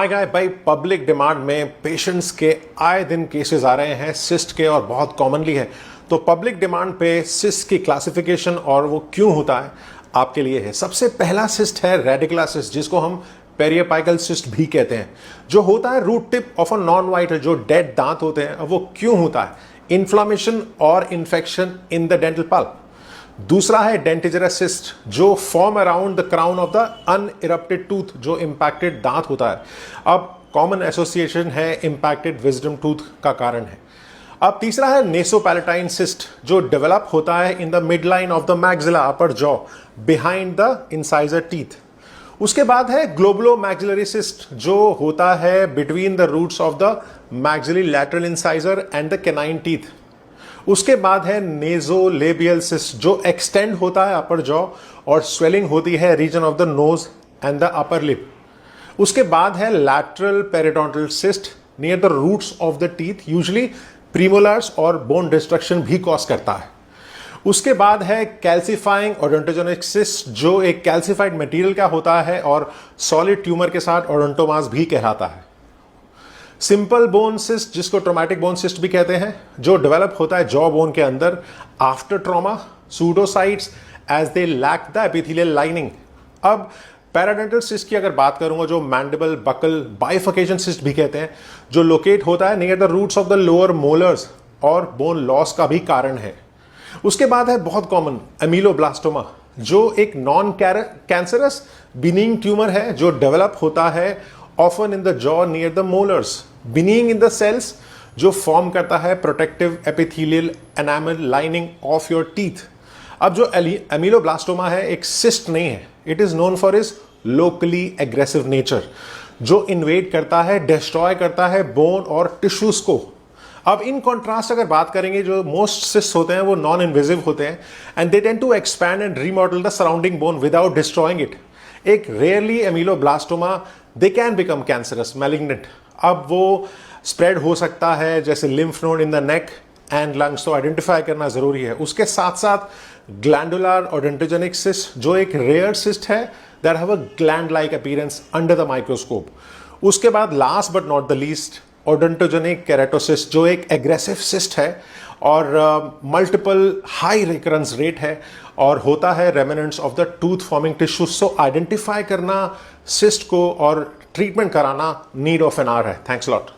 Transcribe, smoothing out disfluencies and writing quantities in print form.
भाई public demand में patients के आए दिन केसेस आ रहे हैं सिस्ट के और बहुत कॉमनली है। तो पब्लिक डिमांड पे सिस्ट की क्लासिफिकेशन और वो क्यों होता है आपके लिए है। सबसे पहला सिस्ट है रेडिकुलर सिस्ट, जिसको हम पेरियपाइकल सिस्ट भी कहते हैं, जो होता है root tip of a non vital, जो डेड दांत होते हैं। अब वो क्यों होता है? इन्फ्लामेशन और infection in the dental pulp. दूसरा है डेंटिजरस सिस्ट, जो form around the crown of the unerupted tooth, जो इंपैक्टेड दांत होता है। अब कॉमन एसोसिएशन है इंपैक्टेड विजडम टूथ का कारण है। अब तीसरा है नेसोपैलेटाइन सिस्ट, जो डेवलप होता है in the mid line of the maxilla upper jaw behind the incisor teeth. उसके बाद है ग्लोबुलो मैक्सिलरी सिस्ट, जो होता है between the roots of the maxillary lateral incisor and the canine teeth. उसके बाद है नेजोलेबियल सिस्ट, जो एक्सटेंड होता है अपर जॉ और स्वेलिंग होती है region of the nose and the upper lip. उसके बाद है lateral periodontal cyst near the roots of the teeth, usually premolars और बोन डिस्ट्रक्शन भी कॉज करता है। उसके बाद है कैल्सिफाइंग ओडोंटोजेनिक सिस्ट, जो एक कैल्सिफाइड मटेरियल का होता है और सॉलिड ट्यूमर के साथ ओडोंटोमास भी कहलाता है। सिंपल बोन सिस्ट, जिसको ट्रॉमेटिक बोन सिस्ट भी कहते हैं, जो डेवलप होता है जॉ बोन के अंदर after trauma pseudocysts as they lack the epithelial lining. अब पैराडेंटल सिस्ट की अगर बात करूंगा, जो मैंडिबल बकल बाइफिकेशन सिस्ट भी कहते हैं, जो लोकेट होता है near the roots of the lower molars और बोन लॉस का भी कारण है। उसके बाद है बहुत कॉमन एमिलोब्लास्टोमा, जो एक नॉन कैंसरस बिनिंग ट्यूमर है, जो डेवलप होता है often in the jaw near the molars, beginning in the cells, जो फॉर्म करता है protective epithelial enamel lining of your teeth. अब जो एमिलोब्लास्टोमा है एक सिस्ट नहीं है, it is known for is locally aggressive nature, जो इन्वेड करता है, डिस्ट्रॉय करता है बोन और टिश्यूज को। अब इन कॉन्ट्रास्ट अगर बात करेंगे, जो मोस्ट सिस्ट होते हैं वो नॉन इन्वेजिव होते हैं and they tend to expand and remodel the surrounding bone without destroying it. एक rarely ameloblastoma they can become cancerous malignant. अब वो स्प्रेड हो सकता है जैसे lymph node in the neck and lungs, तो आइडेंटिफाई करना जरूरी है। उसके साथ साथ ग्लैंडुलर ओडोंटोजेनिक सिस्ट, जो एक रेयर सिस्ट है that have a gland like appearance under the microscope. उसके बाद last but not the least odontogenic keratocyst, जो एक एग्रेसिव सिस्ट है और मल्टीपल हाई रिकरेंस रेट है और होता है remnants of the tooth forming tissues. So identify करना सिस्ट को और ट्रीटमेंट कराना नीड ऑफ एन आवर है। Thanks lot.